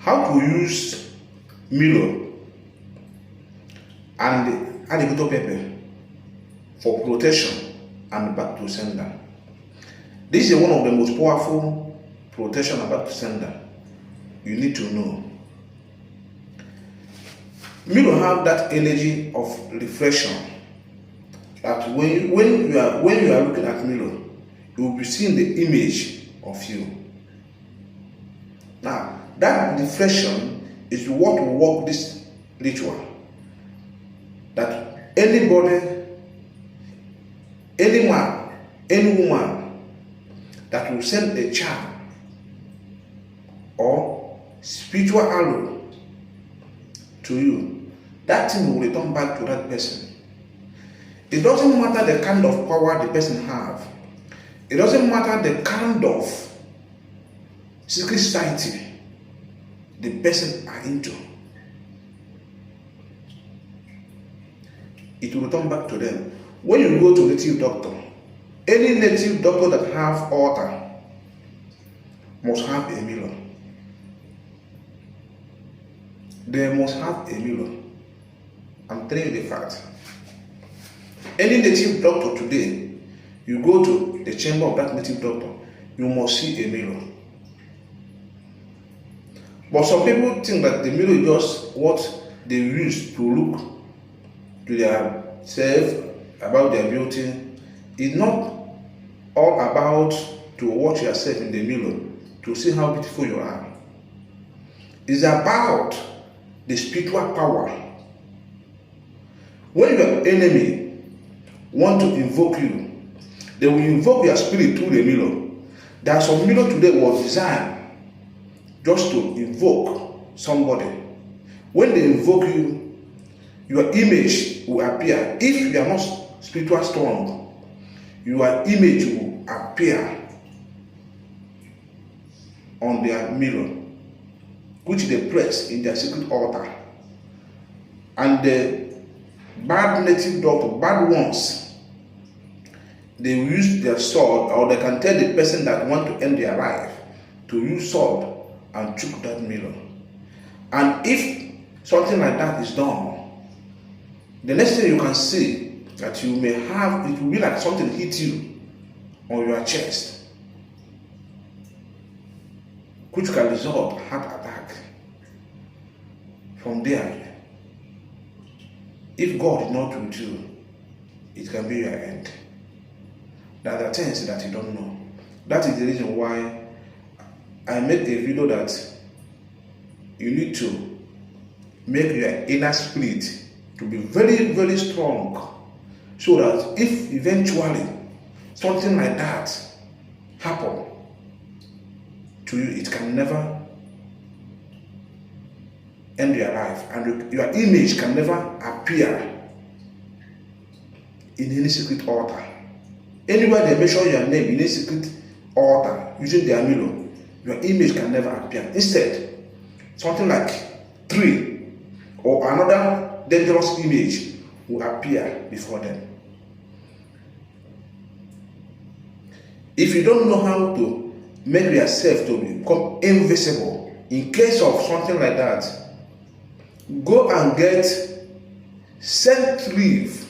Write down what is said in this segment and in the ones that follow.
how to use Mirrør and Alligætor P3Pper for protection and back to sender. This is one of the most powerful protection and back to sender you need to know. Mirrør have that energy of reflection that when you are looking at Mirrør, you will be seeing the image of you. Now, that reflection is what will work this ritual. That anybody, any man, any woman that will send a charm or spiritual arrow to you, that thing will return back to that person. It doesn't matter the kind of power the person have. It doesn't matter the kind of secret society the person are into. It will return back to them. When you go to native doctor, any native doctor that have altar must have a mirror. They must have a mirror. I'm telling you the fact. Any native doctor today, you go to the chamber of that native doctor, you must see a mirror. But some people think that the mirror is just what they use to look to their self, about their beauty. It's not all about to watch yourself in the mirror to see how beautiful you are. It's about the spiritual power. When your enemy want to invoke you, they will invoke your spirit through the mirror. There are some mirror today was designed just to invoke somebody. When they invoke you, your image will appear. If you are not spiritual strong, your image will appear on their mirror, which they place in their secret altar. And the bad native doctor, bad ones, they will use their sword, or they can tell the person that want to end their life to use sword and choke that mirror. And if something like that is done, the next thing you can see that you may have, it will be like something hit you on your chest, which can result heart attack. From there, if God is not with you, it can be your end. There are things that you don't know. That is the reason why I made a video that you need to make your inner spirit to be very, very strong, so that if eventually something like that happen to you, it can never end your life, and your image can never appear in any secret altar. Anywhere they mention your name in a secret altar using their mirror, your image can never appear. Instead, something like tree or another dangerous image will appear before them. If you don't know how to make yourself to become invisible in case of something like that, go and get scent leaf,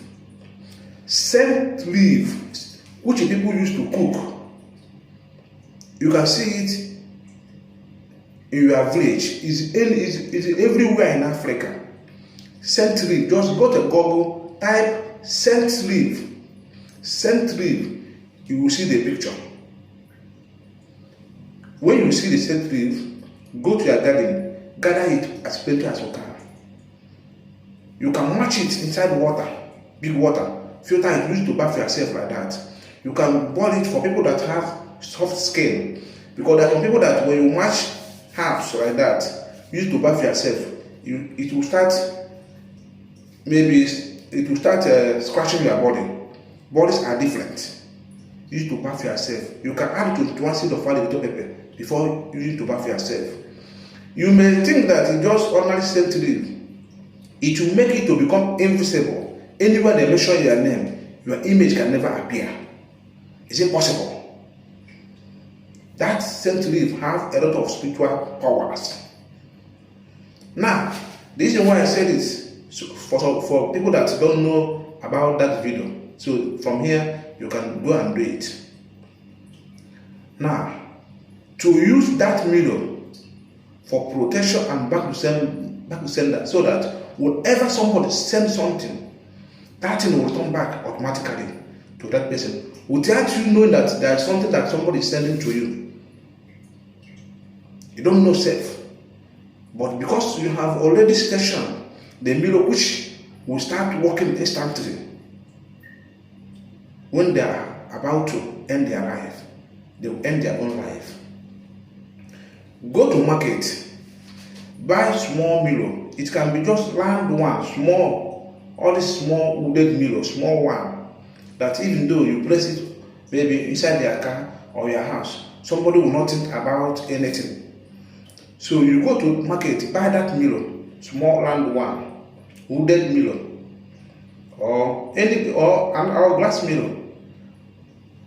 which people use to cook. You can see it in your village. It's everywhere in Africa. Scent leaf. Just go to Google, type scent leaf. Scent leaf. You will see the picture. When you see the scent leaf, go to your garden, gather it as plenty as you can. You can match it inside water, big water, filter it, use to bath yourself like that. You can boil it for people that have soft skin, because there are some people that when you match herbs like that, use to bath yourself, it will start scratching your body. Bodies are different. Use to bath yourself. You can add it to 1 seed of Alligætor P3Pper before using to bath yourself. You may think that it just ordinary scent leaf. It will make it to become invisible. Anywhere they mention your name, your image can never appear. It's impossible. That scent leaf have a lot of spiritual powers. Now, the reason why I said this, so for people that don't know about that video, so from here you can go and do it. Now, to use that mirror for protection and back to sender, so that whenever somebody sends something, that thing will return back automatically to that person without you knowing that there is something that somebody is sending to you. You don't know self, but because you have already stationed the mirror which will start working instantly when they are about to end their life, they will end their own life. Go to market, buy small mirror. It can be just round one, small, all these small wooded mirror, small one, that even though you place it maybe inside their car or your house, somebody will not think about anything. So you go to market, buy that mirror, small round one, wooded mirror, or glass mirror,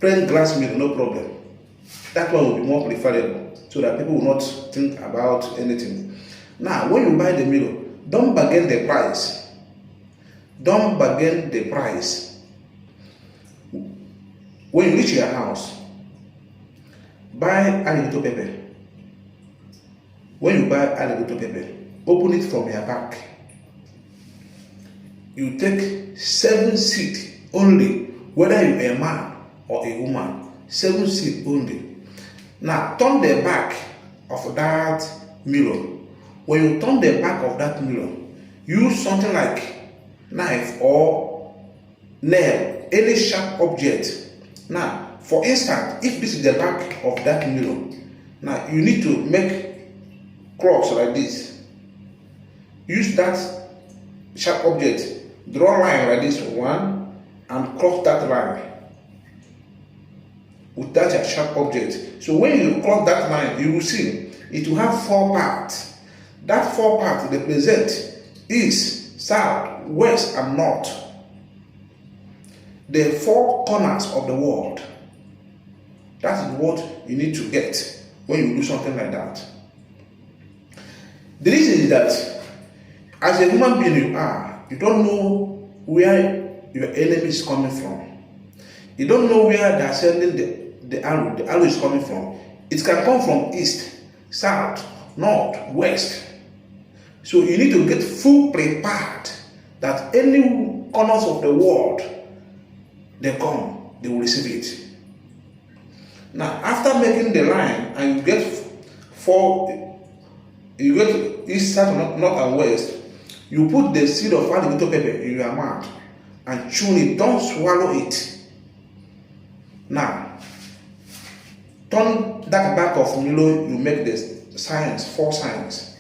plain glass mirror, no problem. That one will be more preferable, so that people will not think about anything. Now, when you buy the mirror, don't bargain the price. Don't bargain the price. When you reach your house, buy Alligætor Pepper. When you buy Alligætor Pepper, open it from your back. You take 7 seeds only, whether you're a man or a woman, 7 seeds only. Now, turn the back of that mirror. When you turn the back of that mirror, use something like knife or nail, any sharp object. Now, for instance, if this is the back of that mirror, now you need to make cross like this. Use that sharp object, draw a line like this one, and cross that line with that sharp object. So when you cross that line, you will see it will have 4 parts. That 4 parts represent east, south, west, and north. The 4 corners of the world. That is what you need to get when you do something like that. The reason is that as a human being you don't know where your enemy is coming from. You don't know where they are sending the arrow. The arrow is coming from. It can come from east, south, north, west. So you need to get full prepared that any corners of the world they come, they will receive it. Now, after making the line and you get east, south, north, and west, you put the seed of Alligætor Pepper in your mouth and chew it. Don't swallow it. Now, turn that back of mirror. You make the signs, 4 signs,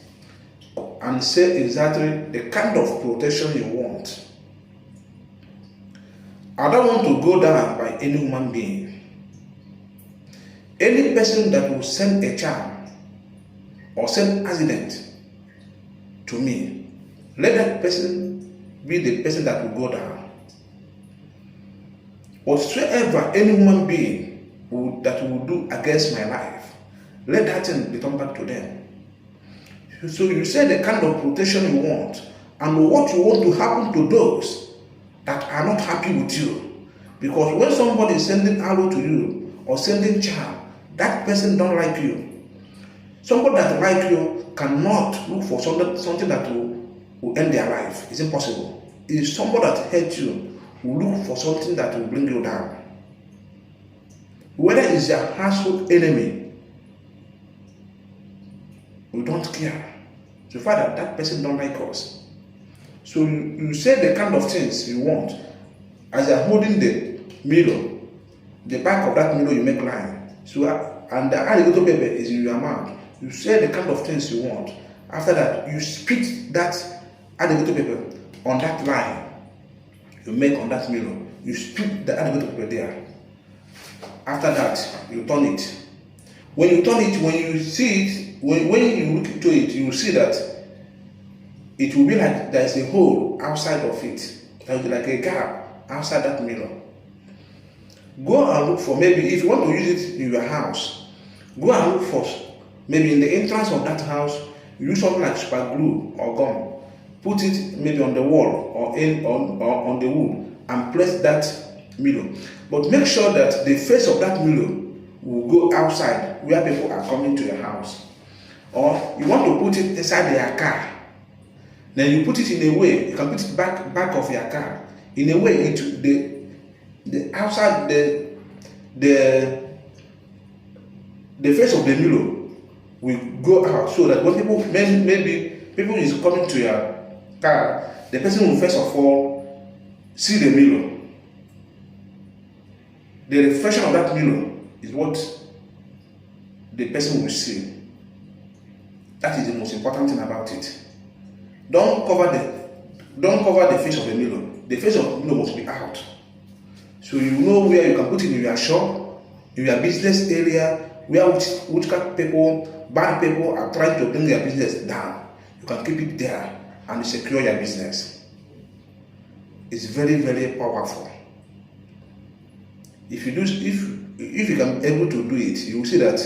and say exactly the kind of protection you want. I don't want to go down by any human being. Any person that will send a charm or send accident to me, let that person be the person that will go down. Whatsoever any human being that will do against my life, let that thing return back to them. So you say the kind of protection you want and what you want to happen to those that are not happy with you. Because when somebody is sending arrow to you or sending charm, that person don't like you. Somebody that like you cannot look for something that will end their life. It's impossible. If somebody that hates you will look for something that will bring you down. Whether it's your household enemy, we don't care. So far that person don't like us. So you say the kind of things you want. As you're holding the mirror, the back of that mirror you make line. So and the Alligætor Pepper is in your mouth. You say the kind of things you want. After that, you spit that Alligætor Pepper on that line you make on that mirror. You spit the Alligætor Pepper there. After that, you turn it. When you turn it, when you see it, when you look into it, you will see that it will be like there is a hole outside of it. There will be like a gap outside that mirror. Go and look for, maybe if you want to use it in your house, go and look for, maybe in the entrance of that house, You use something like super glue or gum, put it maybe on the wall or on the wood and place that mirror. But make sure that the face of that mirror will go outside where people are coming to your house. Or you want to put it inside your car. Then you put it in a way, you can put it back of your car. In a way, the outside the face of the mirror will go out, so that when people maybe people is coming to your car, the person will first of all see the mirror. The reflection of that mirror is what the person will see. That is the most important thing about it. Don't cover the face of the mirror. The face of the mirror must be out. So you know where you can put it in your shop, in your business area, where witchcraft people, bad people are trying to bring your business down. You can keep it there and secure your business. It's very, very powerful. If you can be able to do it, you will see that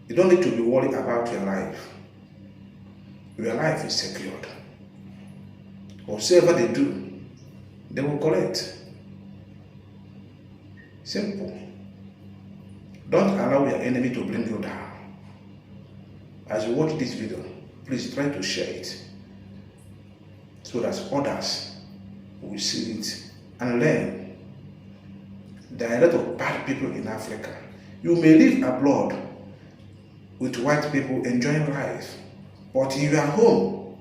you don't need to be worried about your life. Your life is secured. Whatever they do, they will correct. Simple. Don't allow your enemy to bring you down. As you watch this video, please try to share it so that others will see it and learn. There are a lot of bad people in Africa. You may live abroad with white people enjoying life, but in your home,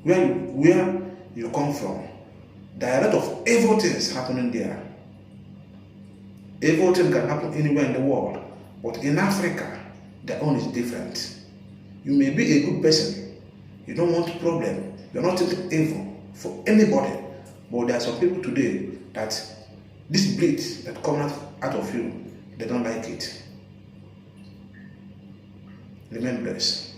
where you come from, there are a lot of evil things happening there. Evil things can happen anywhere in the world, but in Africa, their own is different. You may be a good person, you don't want problem, you're not thinking evil for anybody, but there are some people today that this bleed that comes out of you, they don't like it. Remain blessed.